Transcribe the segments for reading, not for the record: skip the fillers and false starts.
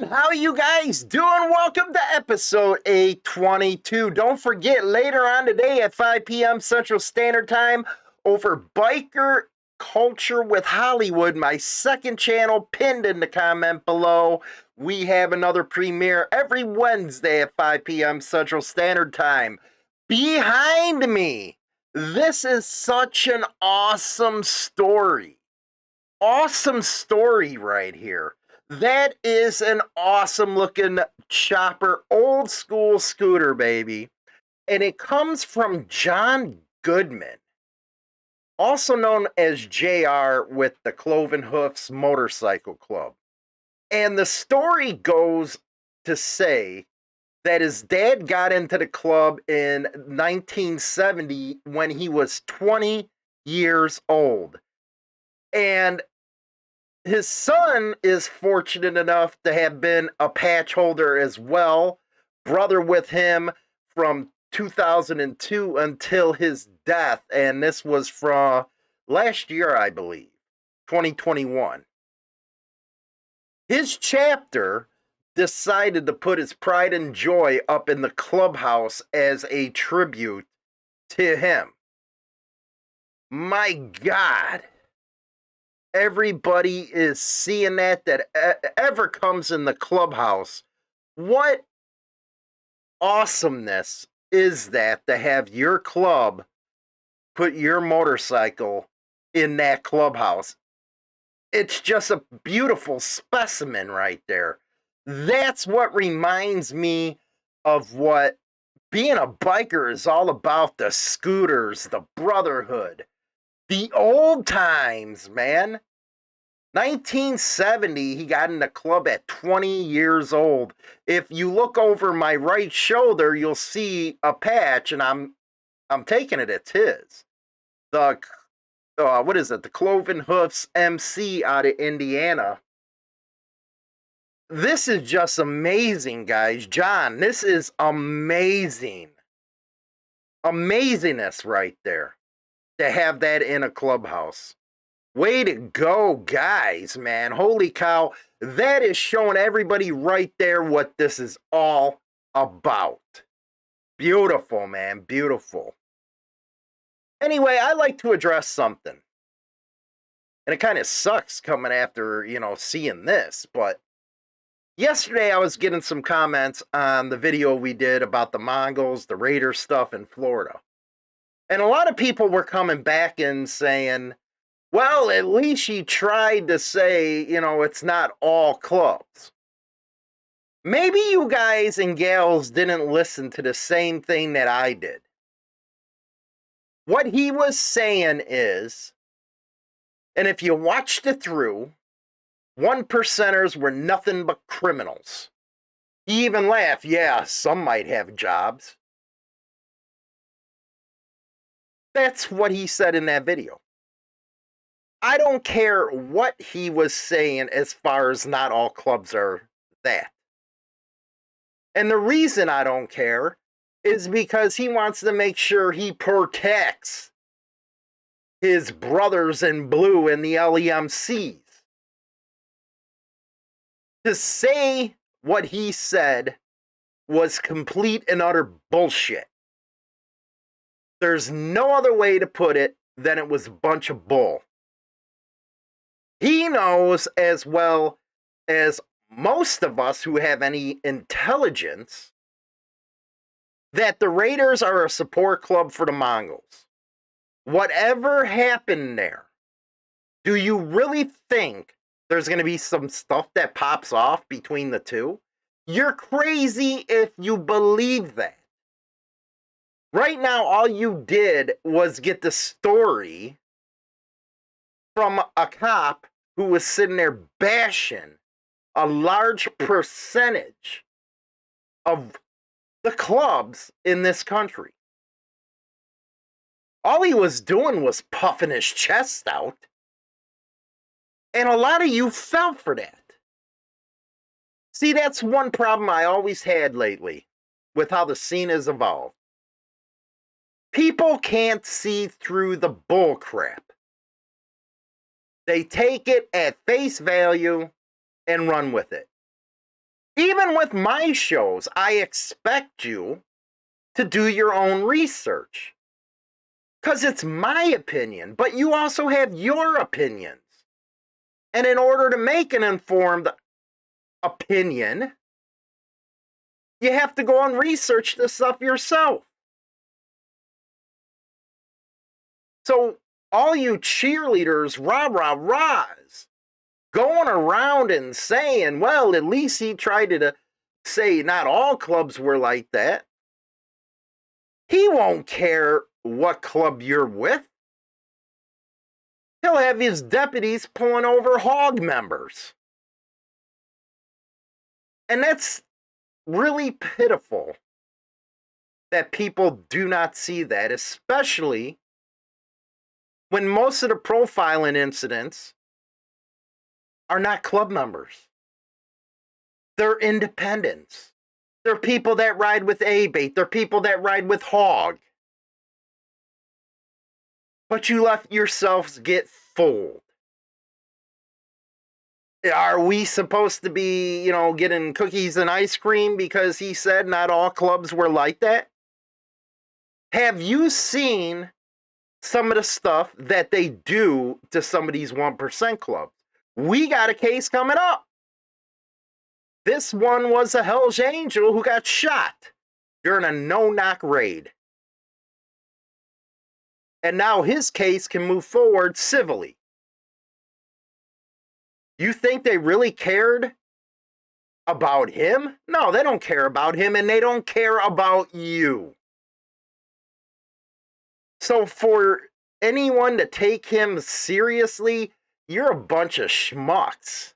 on? How you guys doing? Welcome to episode 822. Don't forget, later on today at 5 p.m. Central Standard Time, over Biker Culture with Hollywood, my second channel pinned in the comment below. We have another premiere every Wednesday at 5 p.m. Central Standard Time. Behind me, this is such an awesome story. Awesome story right here. That is an awesome looking chopper, old school scooter, baby. And it comes from John Goodman, also known as JR with the Cloven Hoofs Motorcycle Club. And the story goes to say that his dad got into the club in 1970 when he was 20 years old. And his son is fortunate enough to have been a patch holder as well, brother with him from 2002 until his death. And this was from last year, I believe, 2021. His chapter decided to put his pride and joy up in the clubhouse as a tribute to him. My God. Everybody is seeing that ever comes in the clubhouse. What awesomeness is that to have your club put your motorcycle in that clubhouse? It's just a beautiful specimen right there. That's what reminds me of what being a biker is all about: the scooters, the brotherhood. The old times, man. 1970, he got in the club at 20 years old. If you look over my right shoulder, you'll see a patch, and I'm taking it's his. The what is it? The Cloven Hoofs MC out of Indiana. This is just amazing, guys. John, this is amazing. Amazingness right there. To have that in a clubhouse. Way to go, guys, man. Holy cow. That is showing everybody right there what this is all about. Beautiful, man. Beautiful. Anyway, I like to address something. And it kind of sucks coming after, seeing this. But yesterday I was getting some comments on the video we did about the Mongols, the Raiders stuff in Florida. And a lot of people were coming back and saying, well, at least she tried to say, it's not all clubs. Maybe you guys and gals didn't listen to the same thing that I did. What he was saying is, and if you watched it through, 1%ers were nothing but criminals. He even laughed, yeah, some might have jobs. That's what he said in that video. I don't care what he was saying as far as not all clubs are that. And the reason I don't care is because he wants to make sure he protects his brothers in blue in the LEMCs. To say what he said was complete and utter bullshit. There's no other way to put it than it was a bunch of bull. He knows as well as most of us who have any intelligence that the Raiders are a support club for the Mongols. Whatever happened there, do you really think there's going to be some stuff that pops off between the two? You're crazy if you believe that. Right now, all you did was get the story from a cop who was sitting there bashing a large percentage of the clubs in this country. All he was doing was puffing his chest out. And a lot of you fell for that. See, that's one problem I always had lately with how the scene has evolved. People can't see through the bull crap. They take it at face value and run with it. Even with my shows, I expect you to do your own research. Because it's my opinion, but you also have your opinions. And in order to make an informed opinion, you have to go and research this stuff yourself. So all you cheerleaders, rah-rah-rahs, going around and saying, well, at least he tried to say not all clubs were like that. He won't care what club you're with. He'll have his deputies pulling over hog members. And that's really pitiful that people do not see that, especially when most of the profiling incidents are not club members. They're independents. They're people that ride with A-bait. They're people that ride with hog. But you let yourselves get fooled. Are we supposed to be, getting cookies and ice cream because he said not all clubs were like that? Have you seen some of the stuff that they do to some of these 1% clubs? We got a case coming up. This one was a Hell's Angel who got shot during a no-knock raid. And now his case can move forward civilly. You think they really cared about him? No, they don't care about him, and they don't care about you. So for anyone to take him seriously, you're a bunch of schmucks.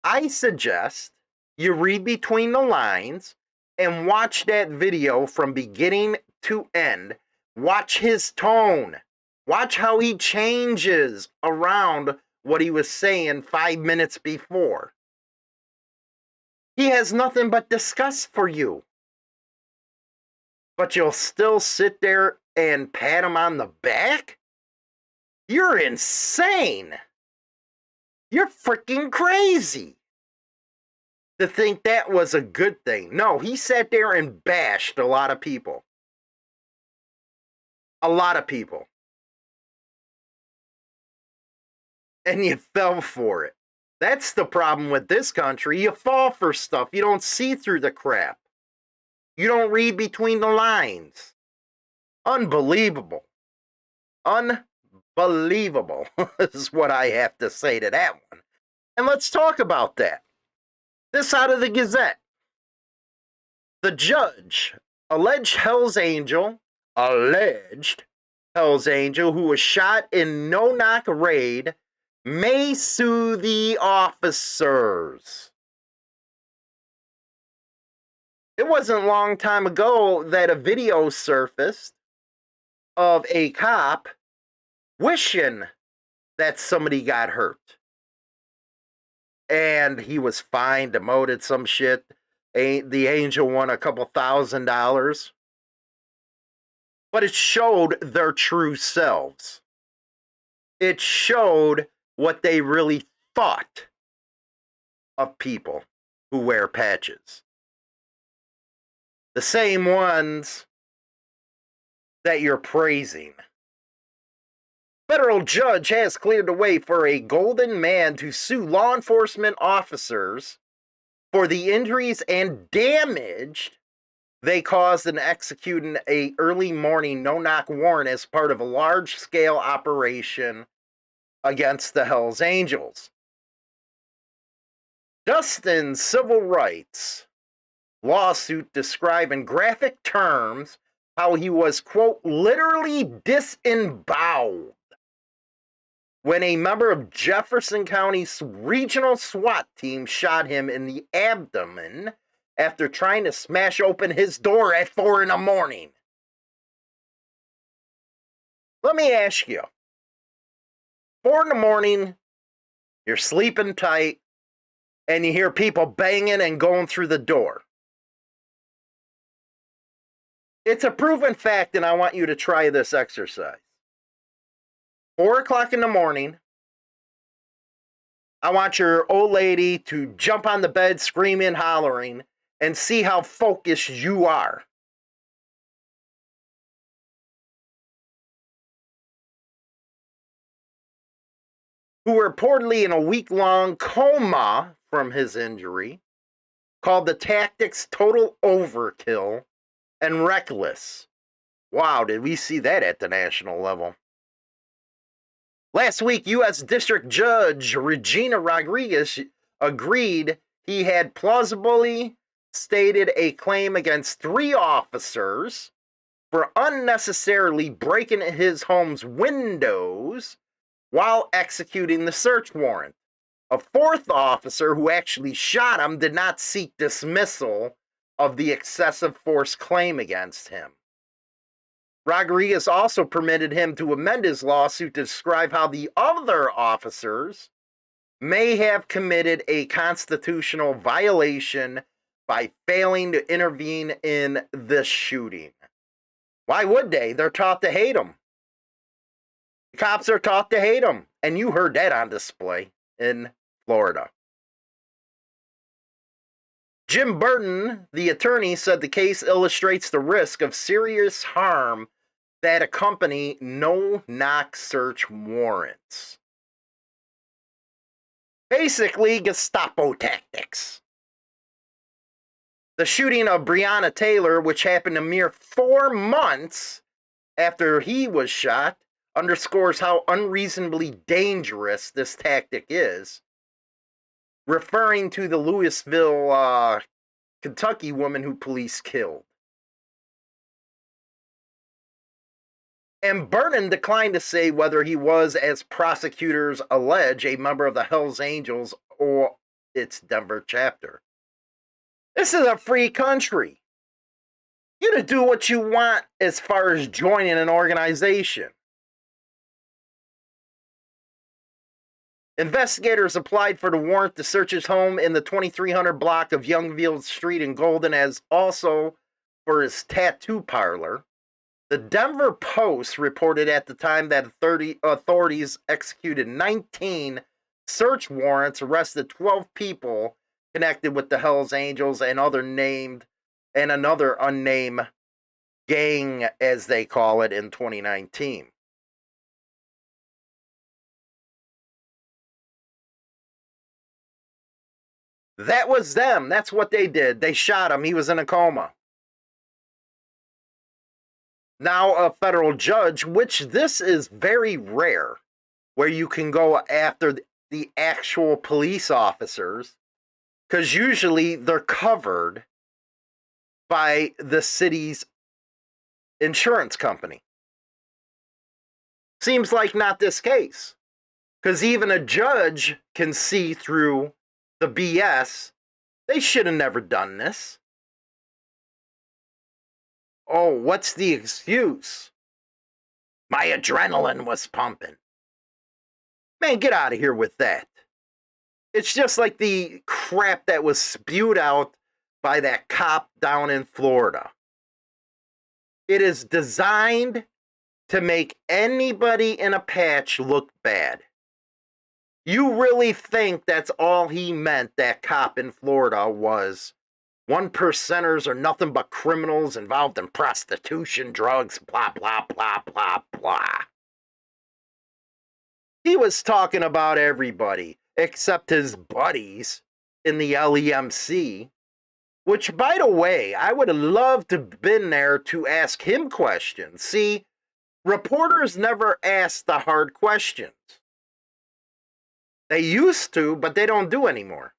I suggest you read between the lines and watch that video from beginning to end. Watch his tone. Watch how he changes around what he was saying 5 minutes before. He has nothing but disgust for you. But you'll still sit there and pat him on the back? You're insane. You're freaking crazy to think that was a good thing. No, he sat there and bashed a lot of people. A lot of people. And you fell for it. That's the problem with this country. You fall for stuff. You don't see through the crap. You don't read between the lines. Unbelievable. Unbelievable is what I have to say to that one. And let's talk about that. This out of the Gazette. The judge, alleged Hell's Angel, who was shot in no-knock raid, may sue the officers. It wasn't a long time ago that a video surfaced of a cop wishing that somebody got hurt. And he was fined, demoted, some shit. The angel won a couple $1,000. But it showed their true selves. It showed what they really thought of people who wear patches. The same ones that you're praising. Federal judge has cleared the way for a Golden Man to sue law enforcement officers for the injuries and damage they caused in executing a early morning no-knock warrant as part of a large-scale operation against the Hells Angels. Dustin's civil rights lawsuit described in graphic terms how he was, quote, literally disemboweled when a member of Jefferson County's regional SWAT team shot him in the abdomen after trying to smash open his door at 4 a.m. Let me ask you, 4 a.m, you're sleeping tight, and you hear people banging and going through the door. It's a proven fact, and I want you to try this exercise. 4 o'clock in the morning, I want your old lady to jump on the bed, screaming, hollering, and see how focused you are. Who were reportedly in a week-long coma from his injury, called the tactics total overkill and reckless. Wow, did we see that at the national level? Last week, U.S. District Judge Regina Rodriguez agreed he had plausibly stated a claim against 3 officers for unnecessarily breaking his home's windows while executing the search warrant. A 4th officer who actually shot him did not seek dismissal of the excessive force claim against him. Rodriguez also permitted him to amend his lawsuit to describe how the other officers may have committed a constitutional violation by failing to intervene in the shooting. Why would they? They're taught to hate him. The cops are taught to hate him. And you heard that on display in Florida. Jim Burton, the attorney, said the case illustrates the risk of serious harm that accompany no-knock search warrants. Basically, Gestapo tactics. The shooting of Breonna Taylor, which happened a mere 4 months after he was shot, underscores how unreasonably dangerous this tactic is, referring to the Louisville, Kentucky woman who police killed. And Burton declined to say whether he was, as prosecutors allege, a member of the Hells Angels or its Denver chapter. This is a free country. You to do what you want as far as joining an organization. Investigators applied for the warrant to search his home in the 2300 block of Youngfield Street in Golden, as also for his tattoo parlor. The Denver Post reported at the time that authorities executed 19 search warrants, arrested 12 people connected with the Hells Angels and another unnamed gang, as they call it, in 2019. That was them. That's what they did. They shot him. He was in a coma. Now a federal judge, which this is very rare, where you can go after the actual police officers, because usually they're covered by the city's insurance company. Seems like not this case, because even a judge can see through the BS. They should have never done this. Oh, what's the excuse? My adrenaline was pumping. Man, get out of here with that. It's just like the crap that was spewed out by that cop down in Florida. It is designed to make anybody in a patch look bad. You really think that's all he meant, that cop in Florida, was 1%ers are nothing but criminals involved in prostitution, drugs, blah, blah, blah, blah, blah. He was talking about everybody except his buddies in the LEMC, which, by the way, I would have loved to have been there to ask him questions. See, reporters never ask the hard questions. They used to, but they don't do anymore.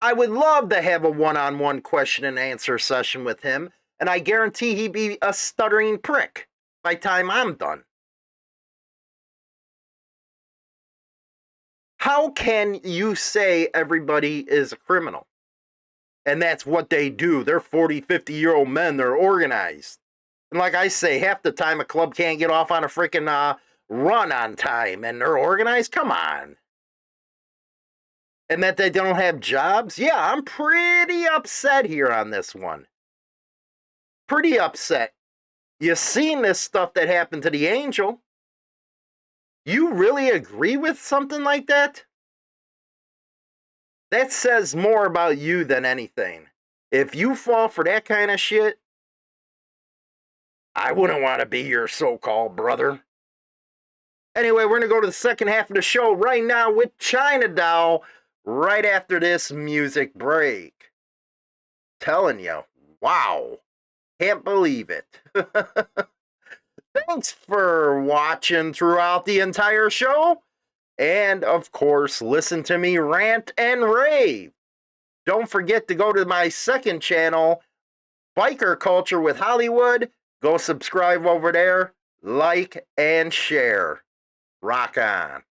I would love to have a one-on-one question and answer session with him, and I guarantee he'd be a stuttering prick by the time I'm done. How can you say everybody is a criminal? And that's what they do. They're 40, 50-year-old men. They're organized. And like I say, half the time a club can't get off on a freaking run on time, and they're organized? Come on. And that they don't have jobs? Yeah, I'm pretty upset here on this one. Pretty upset. You seen this stuff that happened to the Angel. You really agree with something like that? That says more about you than anything. If you fall for that kind of shit, I wouldn't want to be your so-called brother. Anyway, we're going to go to the second half of the show right now with China Doll right after this music break. Telling you, wow, can't believe it. Thanks for watching throughout the entire show. And of course, listen to me rant and rave. Don't forget to go to my second channel, Biker Culture with Hollywood. Go subscribe over there, like, and share. Rock on.